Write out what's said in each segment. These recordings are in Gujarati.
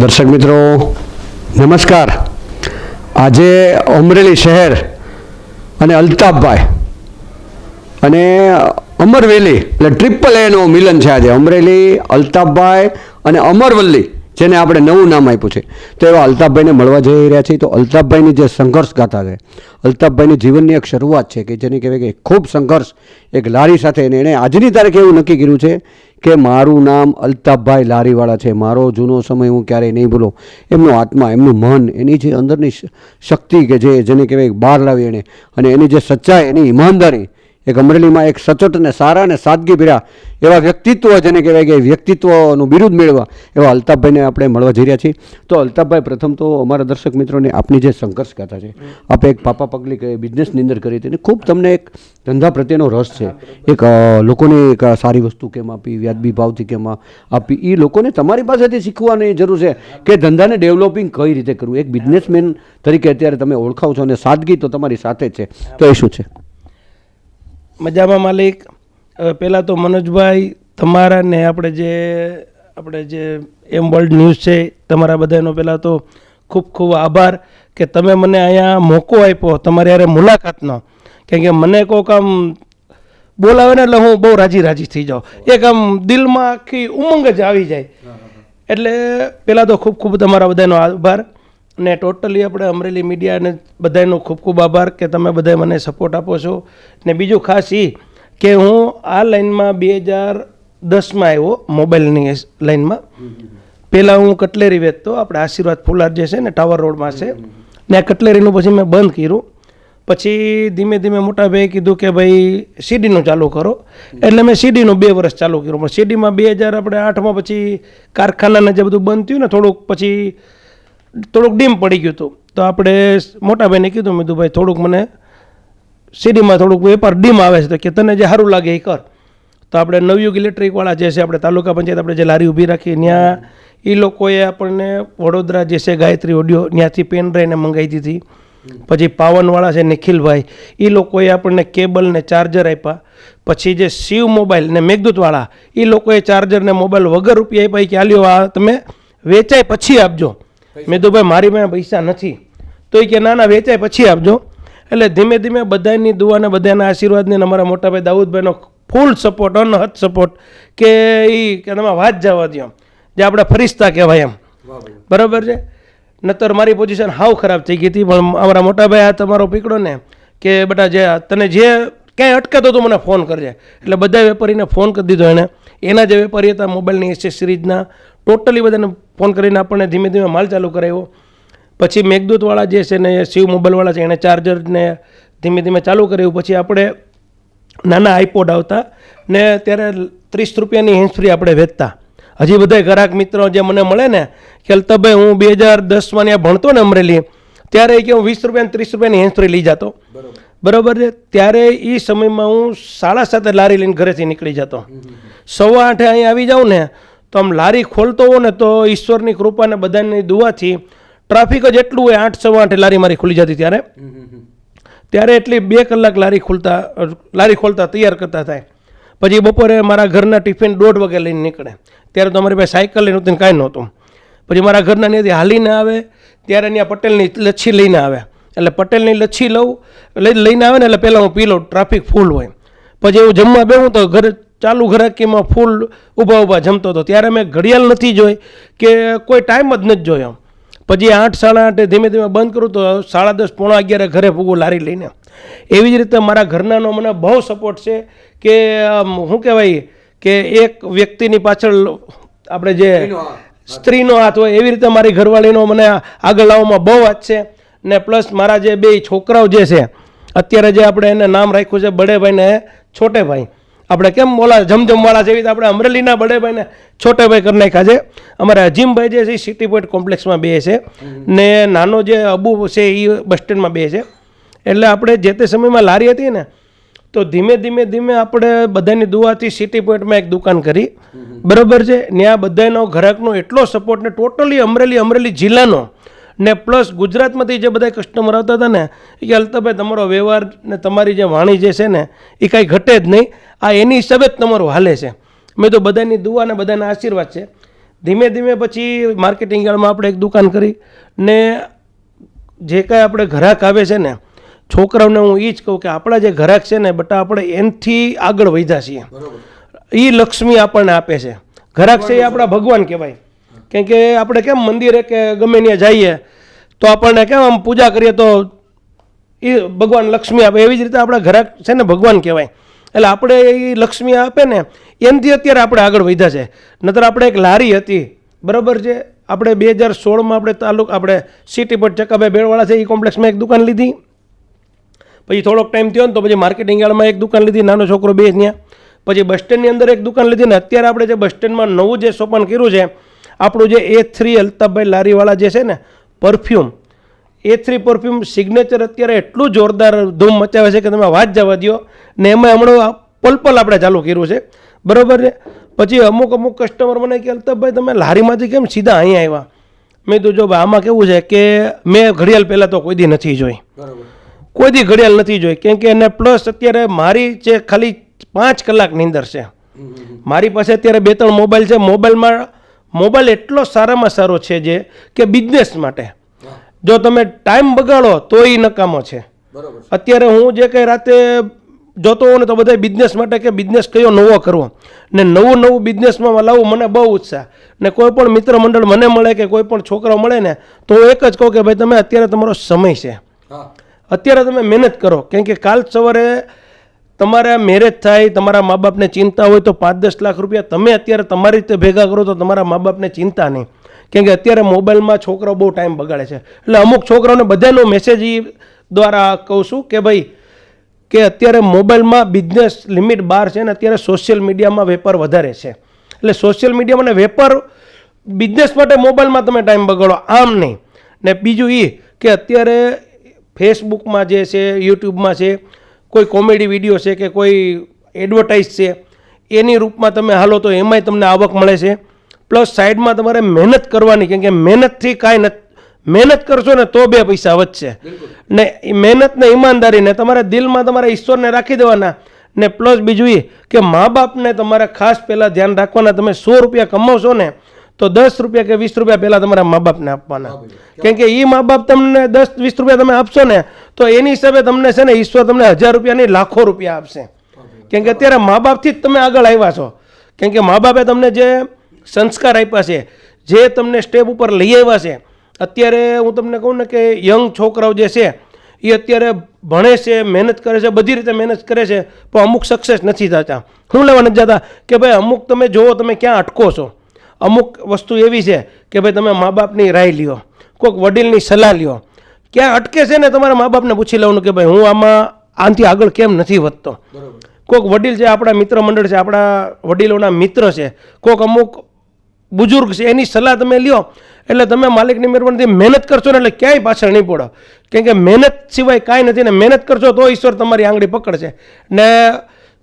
દર્શક મિત્રો નમસ્કાર. આજે અમરેલી શહેર અને અલ્તાફભાઈ અને અમરવેલી એટલે ટ્રિપલ એનું મિલન છે. આજે અમરેલી, અલ્તાફભાઈ અને અમરવલ્લી, જેને આપણે નવું નામ આપ્યું છે, તો એવા અલ્તાફભાઈને મળવા જઈ રહ્યા છીએ. તો અલ્તાફભાઈની જે સંઘર્ષ ગાથા છે, અલ્તાફભાઈની જીવનની એક શરૂઆત છે કે જેને કહેવાય કે ખૂબ સંઘર્ષ એક લારી સાથે. એણે આજની તારીખે એવું નક્કી કર્યું છે કે મારું નામ અલ્તાફભાઈ લારીવાળા છે. મારો જૂનો સમય હું ક્યારેય નહીં ભૂલો. એમનો આત્મા, એમનું મન, એની જે અંદરની શક્તિ કે જેને કહેવાય બહાર લાવી એણે, અને એની જે સચ્ચાઈ, એની ઈમાનદારી, એક અમરેલીમાં એક સચોટ અને સારા અને સાદગી ભર્યા એવા વ્યક્તિત્વ, જેને કહેવાય કે વ્યક્તિત્વનું બિરુદ મેળવવા એવા અલ્તાફભાઈને આપણે મળવા જઈ રહ્યા છીએ. તો અલ્તાફભાઈ, પ્રથમ તો અમારા દર્શક મિત્રોને આપની જે સંઘર્ષ ગાથા છે, આપે એક પાપા પગલી બિઝનેસની અંદર કરી હતી, ખૂબ તમને એક ધંધા પ્રત્યેનો રસ છે, એક લોકોને એક સારી વસ્તુ કેમ આપી, વ્યાજબી ભાવથી કેમ આપી, એ લોકોને તમારી પાસેથી શીખવાની જરૂર છે કે ધંધાને ડેવલપિંગ કઈ રીતે કરવું. એક બિઝનેસમેન તરીકે અત્યારે તમે ઓળખાવ છો અને સાદગી તો તમારી સાથે જ છે, તો એ શું છે? મજામાં માલિક. પહેલાં તો મનોજભાઈ, તમારા ને આપણે જે એમ વર્લ્ડ ન્યૂઝ છે, તમારા બધાનો પહેલાં તો ખૂબ ખૂબ આભાર કે તમે મને અહીંયા મોકો આપ્યો તમારી યારે મુલાકાતનો. કેમ કે મને કોઈક આમ બોલાવે ને એટલે હું બહુ રાજી થઈ જાઉં, એક આમ દિલમાં આખી ઉમંગ જ આવી જાય. એટલે પહેલાં તો ખૂબ ખૂબ તમારા બધાનો આભાર, ને ટોટલી આપણે અમરેલી મીડિયાને બધાનો ખૂબ ખૂબ આભાર કે તમે બધા મને સપોર્ટ આપો છો. ને બીજું ખાસ એ કે હું આ લાઈનમાં 2010માં આવ્યો, મોબાઈલની લાઈનમાં. પહેલાં હું કટલેરી વેચતો, આપણે આશીર્વાદ ફુલાર જે છે ને ટાવર રોડમાં છે, ને આ કટલેરીનું પછી મેં બંધ કર્યું. પછી ધીમે ધીમે મોટા ભાઈએ કીધું કે ભાઈ સીડીનું ચાલુ કરો, એટલે મેં સીડીનું 2 વર્ષ ચાલુ કર્યું. પણ સીડીમાં 2008માં પછી કારખાનાને જે બધું બંધ થયું ને, થોડુંક ડીમ પડી ગયું હતું. તો આપણે મોટાભાઈને કીધું, મેં કીધું ભાઈ થોડુંક મને સીડીમાં થોડુંક વેપાર ડીમ આવે છે, તો કે તને જે સારું લાગે એ કર. તો આપણે નવયુગ ઇલેક્ટ્રિકવાળા જે છે, આપણે તાલુકા પંચાયત આપણે જે લારી ઊભી રાખી, ત્યાં એ લોકોએ આપણને વડોદરા જે છે ગાયત્રી ઓડિયો, ત્યાંથી પેન ડ્રાઈવને મંગાવી દીધી. પછી પાવનવાળા છે નિખિલભાઈ, એ લોકોએ આપણને કેબલ ને ચાર્જર આપ્યા. પછી જે શિવ મોબાઈલ ને મેઘદૂતવાળા, એ લોકોએ ચાર્જર ને મોબાઈલ વગર રૂપિયા આપ્યા કે આલ્યો આ તમે વેચાય પછી આપજો. મેં તો ભાઈ મારી પાસે પૈસા નથી, તો એ કે ના વેચાય પછી આપજો. એટલે ધીમે ધીમે બધાની દુઆને બધાના આશીર્વાદને અમારા મોટાભાઈ દાઉદભાઈનો ફૂલ સપોર્ટ, અનહદ સપોર્ટ કે કે તમે વાત જવા દો, જે આપણે ફરિશ્તા કહેવાય એમ. બરાબર છે. નતર મારી પોઝિશન હાવ ખરાબ થઈ ગઈ હતી. પણ અમારા મોટાભાઈ આ તમારો પીકડો ને કે બેટા જે તને જે ક્યાંય અટકાતો તો મને ફોન કરજે. એટલે બધા વેપારીને ફોન કરી દીધો એણે. એના જે વેપારી હતા મોબાઈલની એસેસરીઝના, ટોટલી બધાને ફોન કરીને આપણને ધીમે ધીમે માલ ચાલુ કરાવ્યો. પછી મેઘદૂતવાળા જે છે ને શિવ મોબાઈલવાળા છે, એણે ચાર્જરને ધીમે ધીમે ચાલુ કર્યું. પછી આપણે નાના આઈપોડ આવતા ને ત્યારે 30 રૂપિયાની હેન્ડ ફ્રી આપણે વેચતા. હજી બધા ગ્રાહક મિત્રો જે મને મળે ને કે અલ્તાફભાઈ, હું 2010માં ત્યાં ભણતો ને અમરેલી, ત્યારે કે હું 20 રૂપિયા 30 રૂપિયાની હેન્ડ ફ્રી લઈ જતો. બરાબર છે. ત્યારે એ સમયમાં હું 7:30 લારી લઈને ઘરેથી નીકળી જતો. 8:15 અહીં આવી જાઉં ને તો આમ લારી ખોલતો હોય ને તો ઈશ્વરની કૃપાને બધાની દુઆથી ટ્રાફિક જ એટલું હોય, 8:15 લારી મારી ખુલી જતી. ત્યારે એટલી 2 કલાક લારી ખોલતા તૈયાર કરતા થાય. પછી બપોરે મારા ઘરના ટિફિન 1:30 વાગે લઈને નીકળે. ત્યારે તો અમારી પાસે સાયકલ લઈને નહોતી, કાંઈ નહોતું. પછી મારા ઘરના ત્યાંથી હાલીને આવે, ત્યારે ત્યાં પટેલની લચ્છી લઈને આવે. એટલે પટેલની લચ્છી લઈને આવે ને એટલે પહેલાં હું પી લઉં, ટ્રાફિક ફૂલ હોય. પછી હું જમવા બેહું તો ચાલુ ઘરાકીમાં ફૂલ ઊભા જમતો હતો. ત્યારે મેં ઘડિયાળ નથી જોઈ કે કોઈ ટાઈમ જ નથી જોયો. પછી 8, 8:30 ધીમે ધીમે બંધ કરું તો 10:30, 11 ઘરે પૂગું લારી લઈને. એવી જ રીતે મારા ઘરનાનો મને બહુ સપોર્ટ છે કે શું કહેવાય કે એક વ્યક્તિની પાછળ આપણે જે સ્ત્રીનો હાથ હોય, એવી રીતે મારી ઘરવાળીનો મને આગળ લાવવામાં બહુ હાથ છે. ને પ્લસ મારા જે 2 છોકરાઓ જે છે, અત્યારે જે આપણે એને નામ રાખ્યું છે બડેભાઈ ને છોટેભાઈ, આપણે કેમ બોલા જમજમવાળા જેવી રીતે આપણે અમરેલીના બડેભાઈને છોટેભાઈ કરી નાખ્યા છે. અમારા અજીમભાઈ જે છે એ સિટી પોઈન્ટ કોમ્પ્લેક્સમાં બે છે, ને નાનો જે અબુ છે એ બસ સ્ટેન્ડમાં બે છે. એટલે આપણે જે તે સમયમાં લારી હતી ને, તો ધીમે ધીમે આપણે બધાની દુઆથી સિટી પોઈન્ટમાં એક દુકાન કરી. બરાબર છે. ત્યાં બધાનો ગ્રાહકનો એટલો સપોર્ટ, ને ટોટલી અમરેલી જિલ્લાનો ને પ્લસ ગુજરાતમાંથી જે બધા કસ્ટમર આવતા હતા ને, કે અલ્તાફભાઈ તમારો વ્યવહાર ને તમારી જે વાણી જે છે ને એ કાંઈ ઘટે જ નહીં, આ એની હિસાબે જ તમારું હાલે છે. મેં તો બધાની દુઆ અને બધાના આશીર્વાદ છે. ધીમે ધીમે પછી માર્કેટિંગ યાર્ડમાં આપણે એક દુકાન કરી ને જે કાંઈ આપણે ગ્રાહક આવે છે ને છોકરાઓને હું એ જ કહું કે આપણા જે ગ્રાહક છે ને બટા આપણે એનાથી આગળ વધ્યા છીએ. એ લક્ષ્મી આપણને આપે છે. ગ્રાહક છે એ આપણા ભગવાન કહેવાય. કેમ કે આપણે કેમ મંદિરે કે ગમે ત્યાં જઈએ તો આપણને કેમ આમ પૂજા કરીએ તો એ ભગવાન લક્ષ્મી આપે, એવી જ રીતે આપણા ગ્રાહક છે ને ભગવાન કહેવાય. એટલે આપણે એ લક્ષ્મી આપે ને એનાથી અત્યારે આપણે આગળ વધ્યા છે. નતર આપણે એક લારી હતી, બરાબર છે, આપણે 2016માં આપણે સિટી પર ચકાભાઈ બેળવાળા છે એ કોમ્પ્લેક્સમાં એક દુકાન લીધી. પછી થોડોક ટાઈમ થયો ને તો પછી માર્કેટિંગ યાર્ડમાં એક દુકાન લીધી, નાનો છોકરો બે ત્યાં. પછી બસ સ્ટેન્ડની અંદર એક દુકાન લીધી ને અત્યારે આપણે જે બસ સ્ટેન્ડમાં નવું જે સોપાન કર્યું છે આપણું જે A3 અલ્તાફભાઈ લારીવાળા જે છે ને પરફ્યુમ, A3 પરફ્યુમ સિગ્નેચર અત્યારે એટલું જોરદાર ધૂમ મચાવે છે કે તમે વાત જવા દો. ને એમાં હમણાં પલ આપણે ચાલુ કર્યું છે, બરાબર છે. પછી અમુક કસ્ટમર મને કે અલ્તાફભાઈ તમે લારીમાંથી કેમ સીધા અહીંયા આવ્યા? મેં તો જો ભાઈ આમાં કેવું છે કે મેં ઘડિયાળ પહેલાં તો કોઈ દી નથી જોઈ, કોઈ દી ઘડિયાળ નથી જોઈ. કેમ કે એને પ્લસ અત્યારે મારી જે ખાલી 5 કલાકની અંદર છે. મારી પાસે અત્યારે 2-3 મોબાઈલ છે. મોબાઈલ એટલો સારામાં સારો છે જે કે બિઝનેસ માટે જો તમે ટાઈમ બગાડો તો એ નકામો છે. અત્યારે હું જે કંઈ રાતે જોતો હોઉં ને તો બધા બિઝનેસ માટે કે બિઝનેસ કયો નવો કરવો ને નવું બિઝનેસમાં લાવવું મને બહુ ઉત્સાહ. ને કોઈ પણ મિત્ર મંડળ મને મળે કે કોઈ પણ છોકરો મળે ને તો હું એક જ કહું કે ભાઈ તમે અત્યારે તમારો સમય છે, અત્યારે તમે મહેનત કરો. કેમ કે કાલ સવારે તમારા મેરેજ થાય, તમારા મા બાપને ચિંતા હોય તો 5-10 લાખ રૂપિયા તમે અત્યારે તમારી રીતે ભેગા કરો તો તમારા મા બાપને ચિંતા નહીં. કેમ કે અત્યારે મોબાઈલમાં છોકરાઓ બહુ ટાઈમ બગાડે છે. એટલે અમુક છોકરાઓને બધાનો મેસેજ એ દ્વારા કહું છું કે ભાઈ કે અત્યારે મોબાઈલમાં બિઝનેસ લિમિટ બહાર છે ને અત્યારે સોશિયલ મીડિયામાં વેપાર વધારે છે. એટલે સોશિયલ મીડિયામાં ને વેપાર બિઝનેસ માટે મોબાઈલમાં તમે ટાઈમ બગાડો, આમ નહીં. ને બીજું એ કે અત્યારે ફેસબુકમાં જે છે, યુટ્યુબમાં છે, કોઈ કોમેડી વિડીયો છે કે કોઈ એડવર્ટાઇઝ છે એની રૂપમાં તમે હાલો તો એમાંય તમને આવક મળે છે. પ્લસ સાઈડમાં તમારે મહેનત કરવાની. કેમ કે મહેનતથી કાંઈ નથી, મહેનત કરશો ને તો 2 પૈસા વધશે. ને મહેનત ને ઈમાનદારી ને તમારા દિલમાં તમારા ઈશ્વરને રાખી દેવાના. ને પ્લસ બીજું એ કે મા બાપને તમારે ખાસ પહેલાં ધ્યાન રાખવાના. તમે 100 રૂપિયા કમાવશો ને તો 10 રૂપિયા કે 20 રૂપિયા પહેલાં તમારા મા બાપને આપવાના. કેમ કે એ મા બાપ તમને 10-20 રૂપિયા તમે આપશો ને તો એની હિસાબે તમને છે ને ઈશ્વર તમને 1000 રૂપિયા નહીં લાખો રૂપિયા આપશે. કેમ કે અત્યારે મા બાપથી જ તમે આગળ આવ્યા છો. કેમ કે મા બાપે તમને જે સંસ્કાર આપ્યા છે, જે તમને સ્ટેપ ઉપર લઈ આવ્યા છે. અત્યારે હું તમને કહું ને કે યંગ છોકરાઓ જે છે એ અત્યારે ભણે છે, મહેનત કરે છે, બધી રીતે મહેનત કરે છે, પણ અમુક સક્સેસ નથી થતા. શું લેવા નથી જતા કે ભાઈ અમુક તમે જુઓ તમે ક્યાં અટકો છો. અમુક વસ્તુ એવી છે કે ભાઈ તમે મા બાપની રાય લ્યો, કોઈક વડીલની સલાહ લ્યો. ક્યાં અટકે છે ને તમારા મા બાપને પૂછી લેવાનું કે ભાઈ હું આનાથી આગળ કેમ નથી વધતો. કોઈક વડીલ છે, આપણા મિત્ર મંડળ છે, આપણા વડીલોના મિત્ર છે, કોઈક અમુક બુઝુર્ગ છે, એની સલાહ તમે લ્યો. એટલે તમે માલિકની મહેરબાનીથી મહેનત કરશો ને એટલે ક્યાંય પાછળ નહીં પડો. કેમ કે મહેનત સિવાય કાંઈ નથી. ને મહેનત કરશો તો ઈશ્વર તમારી આંગળી પકડશે. ને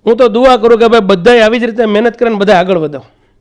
હું તો દુઆ કરું કે ભાઈ બધાય આવી જ રીતે મહેનત કરીને બધા આગળ વધો.